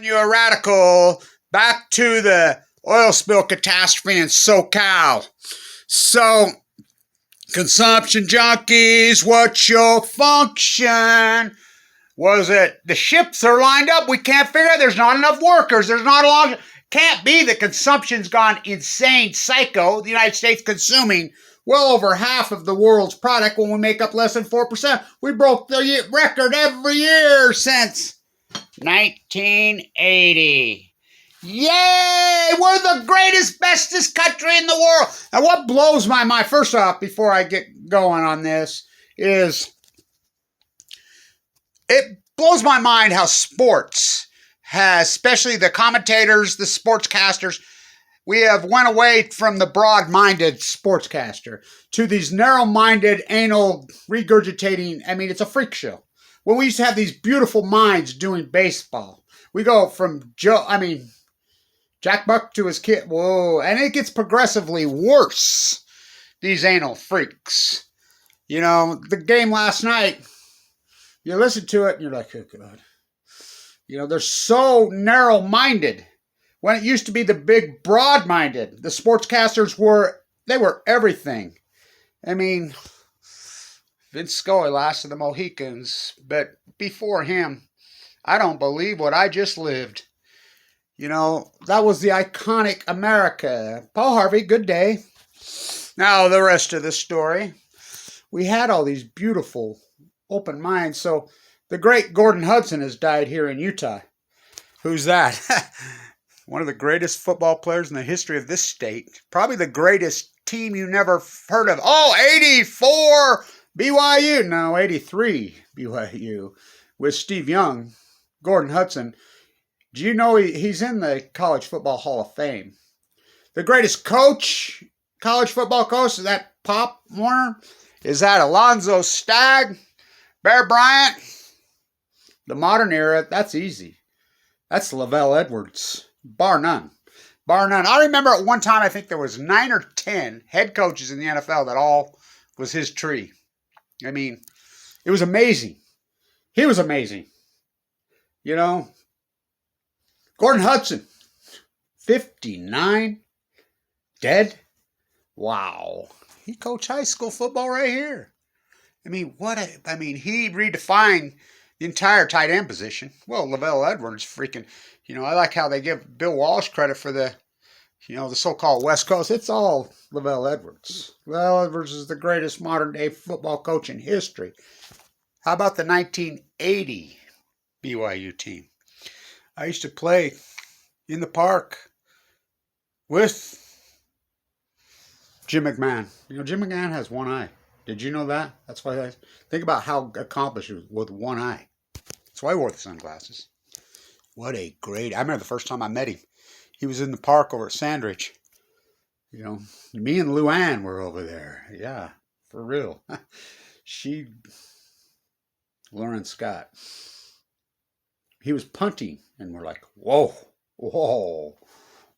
you a radical. Back to the oil spill catastrophe in SoCal. So, consumption junkies, what's your function? Was it the ships are lined up? We can't figure it. There's not enough workers. There's not a lot. Can't be that consumption's gone insane psycho. The United States consuming well over half of the world's product when we make up less than 4%. We broke the record every year since 1980. Yay! We're the greatest, bestest country in the world. And what blows my mind, first off, before I get going on this, is it blows my mind how sports has, especially the commentators, the sportscasters, we have went away from the broad-minded sportscaster to these narrow-minded, anal, regurgitating, it's a freak show. When we used to have these beautiful minds doing baseball, we go from Jack Buck to his kid, whoa, and it gets progressively worse, these anal freaks. You know, the game last night, you listen to it and you're like, oh God. You know, they're so narrow-minded. When it used to be the big broad-minded, the sportscasters were everything. Vince Scully lasted the Mohicans, but before him, I don't believe what I just lived. You know, that was the iconic America. Paul Harvey, good day. Now, the rest of the story. We had all these beautiful open minds. So, the great Gordon Hudson has died here in Utah. Who's that? One of the greatest football players in the history of this state. Probably the greatest team you never heard of. Oh, 84 BYU. No, 83 BYU with Steve Young. Gordon Hudson. Do you know he's in the College Football Hall of Fame? The greatest coach, college football coach, is that Pop Warner? Is that Alonzo Stagg? Bear Bryant? The modern era, that's easy. That's Lavelle Edwards. Bar none. Bar none. I remember at one time, I think there was 9 or 10 head coaches in the NFL that all was his tree. It was amazing. He was amazing. You know, Gordon Hudson, 59, dead. Wow. He coached high school football right here. He redefined the entire tight end position. Well, Lavelle Edwards freaking, I like how they give Bill Walsh credit for the so-called West Coast. It's all Lavelle Edwards. Lavelle Edwards is the greatest modern-day football coach in history. How about the 1980 BYU team? I used to play in the park with Jim McMahon. Jim McMahon has one eye. Did you know that? That's why I think about how accomplished he was with one eye. That's why I wore the sunglasses. What a great... I remember the first time I met him. He was in the park over at Sandridge. Me and Luann were over there. Yeah, for real. Lauren Scott. He was punting, and we're like, whoa.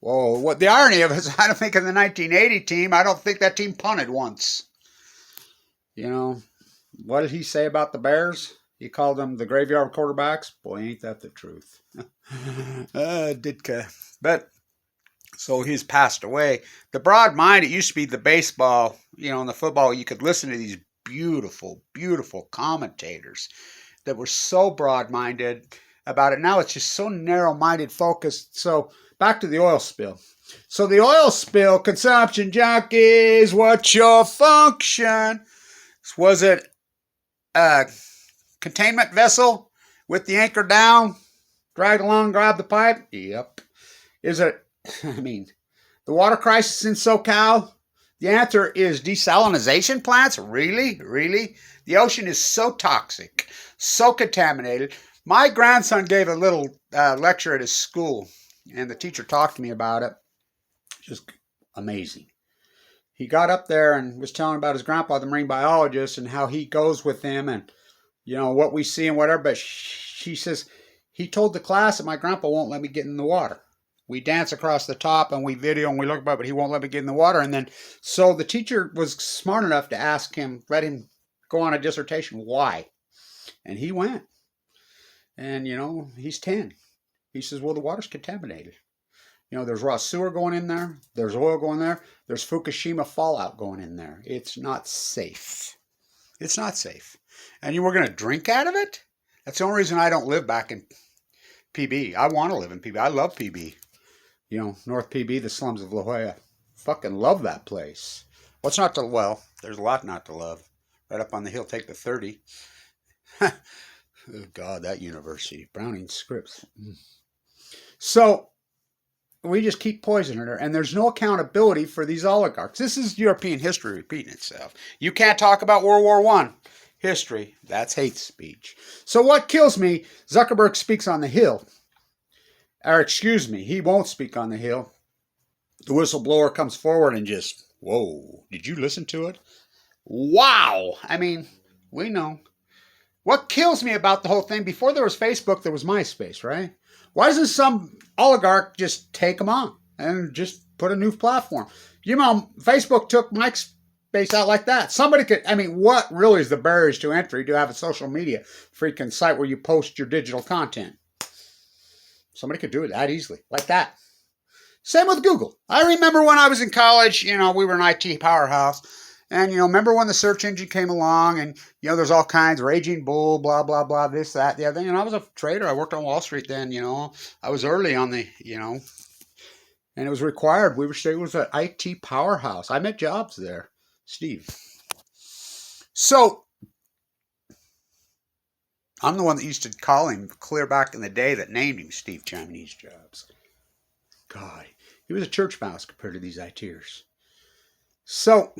What the irony of it is, I don't think in the 1980 team, I don't think that team punted once. What did he say about the Bears? He called them the graveyard quarterbacks. Boy, ain't that the truth. Ditka. But, so he's passed away. The broad mind, it used to be the baseball, in the football, you could listen to these beautiful, beautiful commentators that were so broad-minded about it. Now it's just so narrow-minded, focused. So, back to the oil spill. So, the oil spill, consumption junkies, what's your function? Was it a containment vessel with the anchor down, drag along, grab the pipe? Yep. Is it, the water crisis in SoCal? The answer is desalination plants? Really? Really? The ocean is so toxic, so contaminated. My grandson gave a little lecture at his school, and the teacher talked to me about it. Just amazing. He got up there and was telling about his grandpa, the marine biologist, and how he goes with him and, what we see and whatever. But she says, he told the class that my grandpa won't let me get in the water. We dance across the top and we video and we look about it, but he won't let me get in the water. And then, so the teacher was smart enough to ask him, let him go on a dissertation. Why? And he went. And, he's 10. He says, well, the water's contaminated. You know, there's raw sewer going in there. There's oil going there. There's Fukushima fallout going in there. It's not safe. It's not safe. And you were going to drink out of it? That's the only reason I don't live back in PB. I want to live in PB. I love PB. You know, North PB, the slums of La Jolla. Fucking love that place. What's not to, well, there's a lot not to love. Right up on the hill, take the 30. Oh, God, that university. Browning scripts. So, we just keep poisoning her, and there's no accountability for these oligarchs. This is European history repeating itself. You can't talk about World War I history. That's hate speech. So what kills me, Zuckerberg speaks on the Hill. Or excuse me, he won't speak on the Hill. The whistleblower comes forward and just, whoa, did you listen to it? Wow. I mean, we know. What kills me about the whole thing, before there was Facebook, there was MySpace, right? Why doesn't some oligarch just take them on and just put a new platform? You know, Facebook took MySpace out like that. Somebody could, I mean, what really is the barriers to entry to have a social media freaking site where you post your digital content? Somebody could do it that easily, like that. Same with Google. I remember when I was in college, you know, we were an IT powerhouse. And, you know, remember when the search engine came along and, you know, there's all kinds, raging bull, blah, blah, blah, this, that, the other thing. And I was a trader. I worked on Wall Street then, you know. I was early on the, you know, and it was required. It was an IT powerhouse. I met Jobs there, Steve. So, I'm the one that used to call him clear back in the day that named him Steve Chinese Jobs. God, he was a church mouse compared to these ITers. So,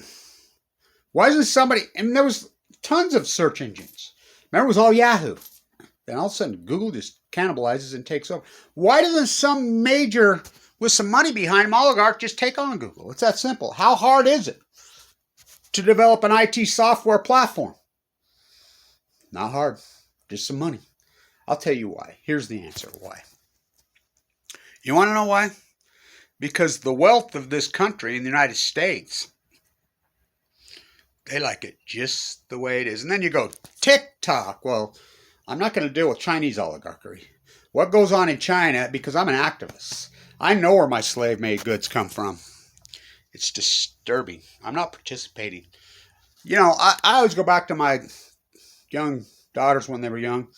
why isn't somebody, and there was tons of search engines. Remember, it was all Yahoo. Then all of a sudden, Google just cannibalizes and takes over. Why doesn't some major, with some money behind him, oligarch just take on Google? It's that simple. How hard is it to develop an IT software platform? Not hard. Just some money. I'll tell you why. Here's the answer why. You want to know why? Because the wealth of this country in the United States, they like it just the way it is. And then you go, TikTok. Well, I'm not going to deal with Chinese oligarchy. What goes on in China, because I'm an activist, I know where my slave-made goods come from. It's disturbing. I'm not participating. You know, I always go back to my young daughters when they were young.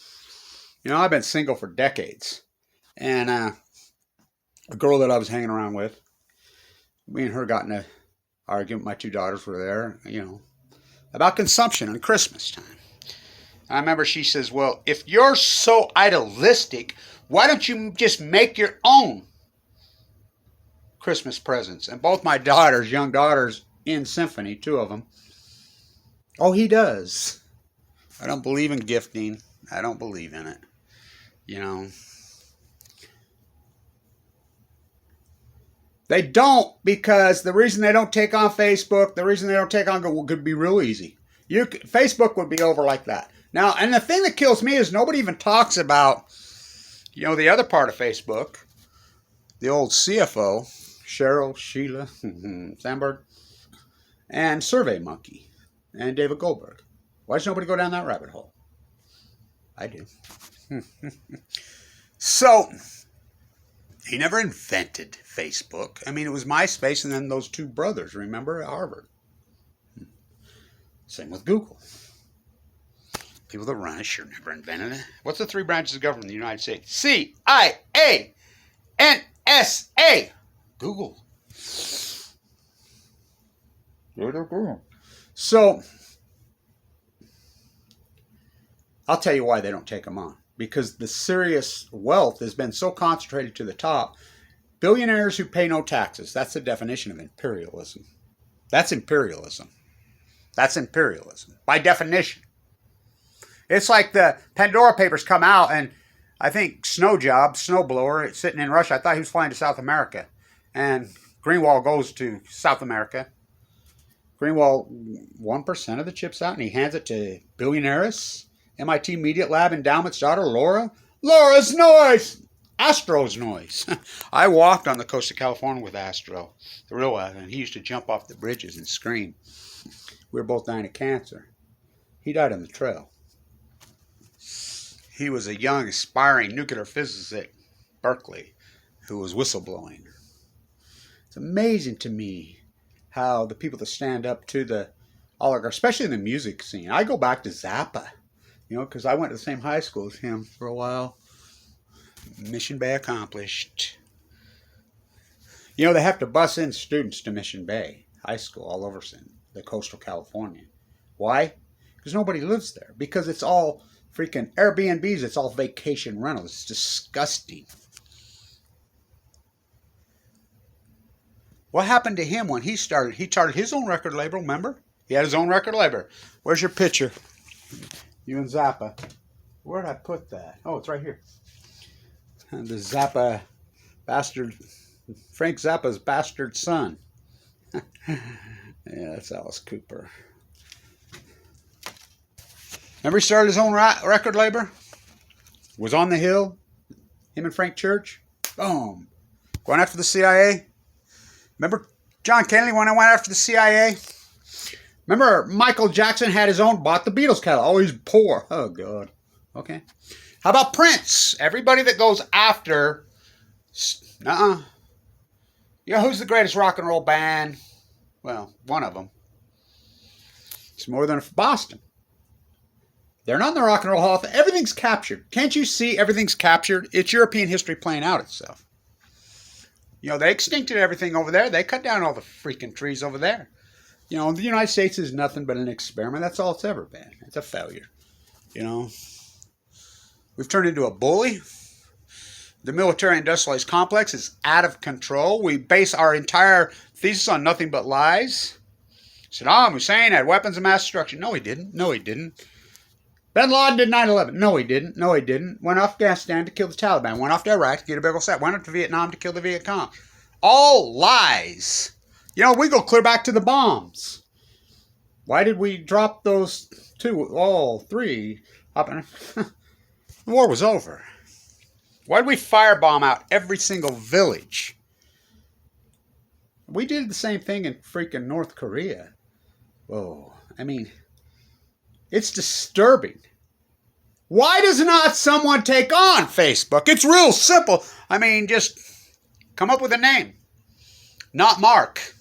You know, I've been single for decades. And a girl that I was hanging around with, me and her got in an argument. My two daughters were there, you know, about consumption on Christmas time. And I remember she says, well, if you're so idealistic, why don't you just make your own Christmas presents? And both my daughters, young daughters, in symphony, two of them. Oh, he does. I don't believe in gifting. I don't believe in it. You know. They don't, because the reason they don't take on Facebook, the reason they don't take on Google could be real easy. Facebook would be over like that. Now, and the thing that kills me is nobody even talks about, you know, the other part of Facebook, the old CFO, Sheila Sandberg, and SurveyMonkey, and David Goldberg. Why does nobody go down that rabbit hole? I do. So, he never invented Facebook. I mean, it was MySpace and then those two brothers, remember, at Harvard. Same with Google. People that run it sure never invented it. What's the three branches of government in the United States? CIA, NSA, Google. So, I'll tell you why they don't take them on. Because the serious wealth has been so concentrated to the top. Billionaires who pay no taxes. That's the definition of imperialism. That's imperialism. That's imperialism. By definition. It's like the Pandora Papers come out and I think snowblower, sitting in Russia. I thought he was flying to South America. And Greenwald goes to South America. Greenwald, 1% of the chips out and he hands it to billionaires. MIT Media Lab Endowment's daughter, Laura. Laura's noise! Astro's noise. I walked on the coast of California with Astro, the real one, and he used to jump off the bridges and scream. We were both dying of cancer. He died on the trail. He was a young, aspiring nuclear physicist Berkeley, who was whistleblowing. It's amazing to me how the people that stand up to the oligarchs, especially in the music scene. I go back to Zappa, because I went to the same high school as him for a while. Mission Bay accomplished. They have to bus in students to Mission Bay High School all over the coastal California. Why? Because nobody lives there. Because it's all freaking Airbnbs. It's all vacation rentals. It's disgusting. What happened to him when he started? He started his own record label, remember? He had his own record label. Where's your picture? You and Zappa. Where did I put that? Oh, it's right here. The Zappa bastard, Frank Zappa's bastard son. Yeah, that's Alice Cooper. Remember he started his own record label? Was on the Hill. Him and Frank Church. Boom. Going after the CIA. Remember John Kennedy when I went after the CIA? Remember Michael Jackson had his own, bought the Beatles catalog. Oh, he's poor. Oh, God. Okay. How about Prince? Everybody that goes after... who's the greatest rock and roll band? Well, one of them. It's more than Boston. They're not in the Rock and Roll Hall of Fame. Everything's captured. Can't you see everything's captured? It's European history playing out itself. They extincted everything over there. They cut down all the freaking trees over there. The United States is nothing but an experiment. That's all it's ever been. It's a failure. We've turned into a bully. The military-industrialized complex is out of control. We base our entire thesis on nothing but lies. Saddam Hussein had weapons of mass destruction. No, he didn't. No, he didn't. Bin Laden did 9/11. No, he didn't. No, he didn't. Went off Afghanistan to kill the Taliban. Went off to Iraq to get a big old set. Went up to Vietnam to kill the Viet Cong. All lies. We go clear back to the bombs. Why did we drop those three? The war was over. Why did we firebomb out every single village? We did the same thing in freaking North Korea. Whoa. It's disturbing. Why does not someone take on Facebook? It's real simple. Just come up with a name. Not Mark.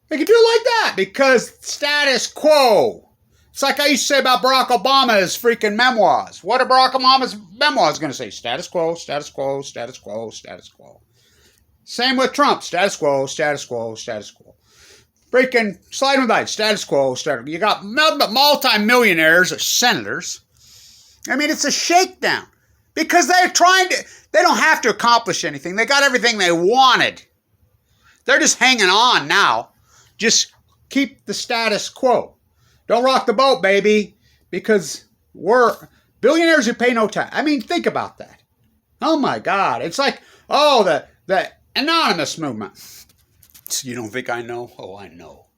They can do it like that because status quo. It's like I used to say about Barack Obama's freaking memoirs. What are Barack Obama's memoirs going to say? Status quo, status quo, status quo, status quo. Same with Trump. Status quo, status quo, status quo. Freaking slide with that. Status quo, status quo. You got multi-millionaires or senators. It's a shakedown. Because they don't have to accomplish anything. They got everything they wanted. They're just hanging on now. Just keep the status quo. Don't rock the boat, baby. Because we're billionaires who pay no tax. Think about that. Oh my God. It's like, the anonymous movement. You don't think I know? Oh, I know.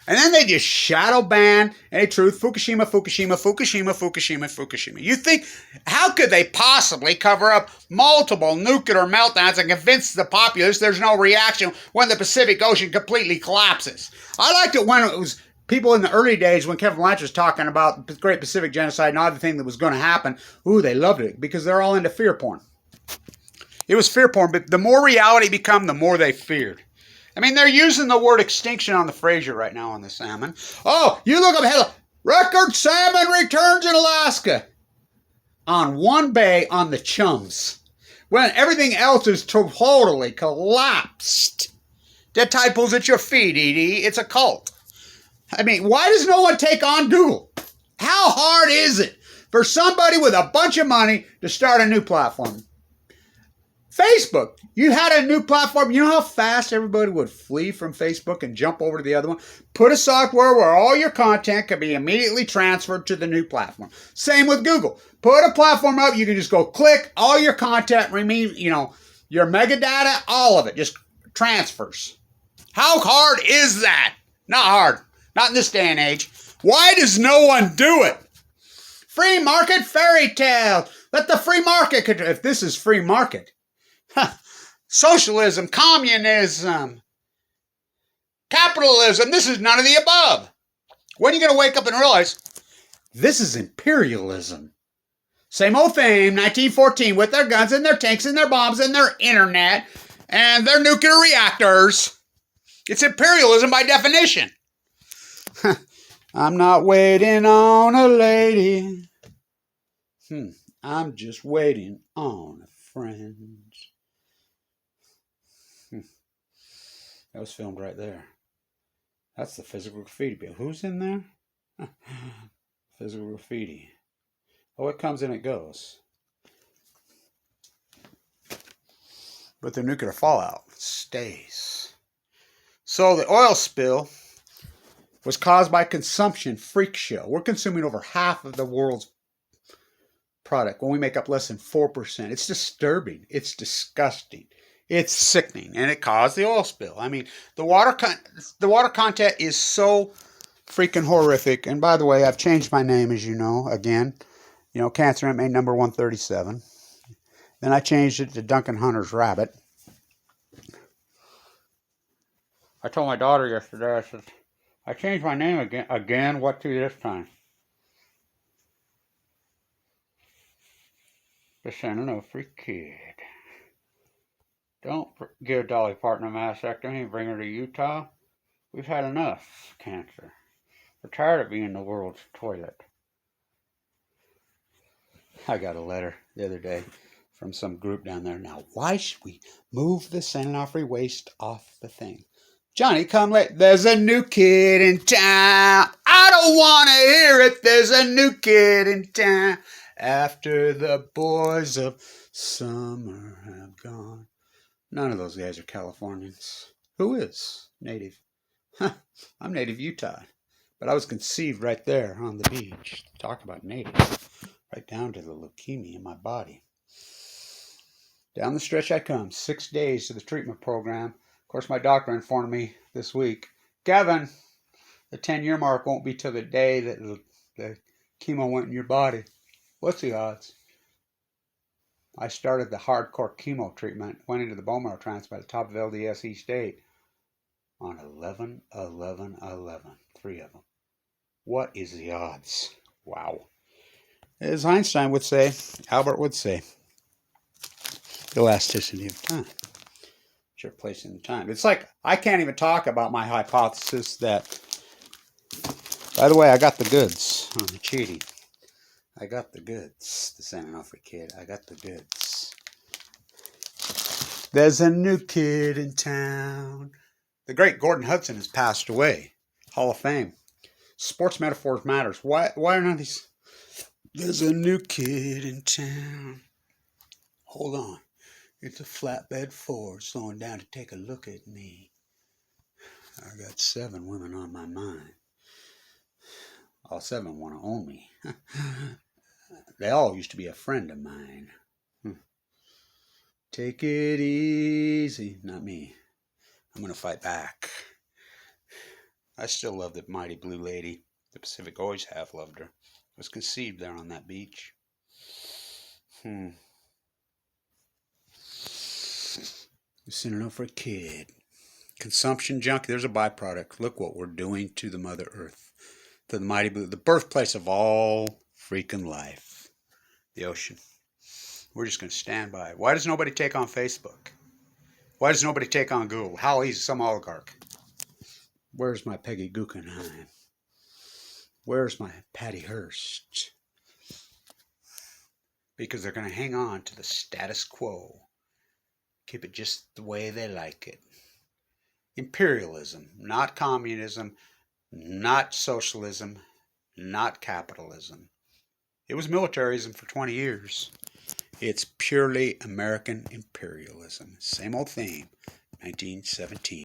And then they just shadow ban any truth. Fukushima, Fukushima, Fukushima, Fukushima, Fukushima. You think, how could they possibly cover up multiple nuclear meltdowns and convince the populace there's no reaction when the Pacific Ocean completely collapses? I liked it when it was people in the early days when Kevin Blanchard was talking about the Great Pacific Genocide and everything that was going to happen. Ooh, they loved it because they're all into fear porn. It was fear porn, but the more reality became, the more they feared. They're using the word extinction on the Fraser right now on the salmon. Oh, you look up ahead. Record salmon returns in Alaska. On one bay on the Chums. When everything else is totally collapsed. Dead tide pulls at your feet, Edie. It's a cult. Why does no one take on Google? How hard is it for somebody with a bunch of money to start a new platform? Facebook, you had a new platform. You know how fast everybody would flee from Facebook and jump over to the other one? Put a software where all your content can be immediately transferred to the new platform. Same with Google. Put a platform up. You can just go click. All your content, your metadata, all of it just transfers. How hard is that? Not hard. Not in this day and age. Why does no one do it? Free market fairy tale. Let the free market control. If this is free market. Socialism, communism, capitalism, this is none of the above. When are you going to wake up and realize this is imperialism? Same old thing, 1914, with their guns and their tanks and their bombs and their internet and their nuclear reactors. It's imperialism by definition. I'm not waiting on a lady. I'm just waiting on a friend. That was filmed right there. That's the physical graffiti bill. Who's in there? Physical graffiti. Oh, it comes and it goes. But the nuclear fallout stays. So the oil spill was caused by consumption freak show. We're consuming over half of the world's product when we make up less than 4%. It's disturbing. It's disgusting. It's sickening, and it caused the oil spill. I mean, the water content is so freaking horrific. And by the way, I've changed my name, as you know, again. You know, Cancer MA number 137. Then I changed it to Duncan Hunter's Rabbit. I told my daughter yesterday, I said, I changed my name again. Again, what to this time? The Santa No Freak Kid. Don't give Dolly Parton a mastectomy and bring her to Utah. We've had enough cancer. We're tired of being the world's toilet. I got a letter the other day from some group down there. Now, why should we move the San Onofre waste off the thing? Johnny, come late. There's a new kid in town. I don't want to hear it. There's a new kid in town. After the boys of summer have gone. None of those guys are Californians. Who is native? I'm native Utah. But I was conceived right there on the beach. Talk about native. Right down to the leukemia in my body. Down the stretch I come. 6 days to the treatment program. Of course, my doctor informed me this week, Kevin, the 10-year mark won't be till the day that the chemo went in your body. What's the odds? I started the hardcore chemo treatment, went into the bone marrow transplant at the top of LDS East 8 on 11/11/11. 3 of them. What is the odds? Wow. As Einstein would say, Albert would say, elasticity of time. Your place in time. It's like I can't even talk about my hypothesis that, by the way, I got the goods on the cheating. I got the goods. The San Onofre kid. I got the goods. There's a new kid in town. The great Gordon Hudson has passed away. Hall of Fame. Sports metaphors matters. Why are none of these? There's a new kid in town. Hold on. It's a flatbed Ford slowing down to take a look at me. I got 7 women on my mind. All 7 want to own me. They all used to be a friend of mine. Take it easy. Not me. I'm going to fight back. I still love the mighty blue lady. The Pacific always have loved her. I was conceived there on that beach. The San Onofre kid. Consumption junk. There's a byproduct. Look what we're doing to the Mother Earth. To the mighty blue. The birthplace of all freaking life. The ocean. We're just going to stand by. Why does nobody take on Facebook? Why does nobody take on Google? How he's some oligarch. Where's my Peggy Guggenheim? Where's my Patty Hearst? Because they're going to hang on to the status quo. Keep it just the way they like it. Imperialism, not communism, not socialism, not capitalism. It was militarism for 20 years. It's purely American imperialism. Same old theme, 1917.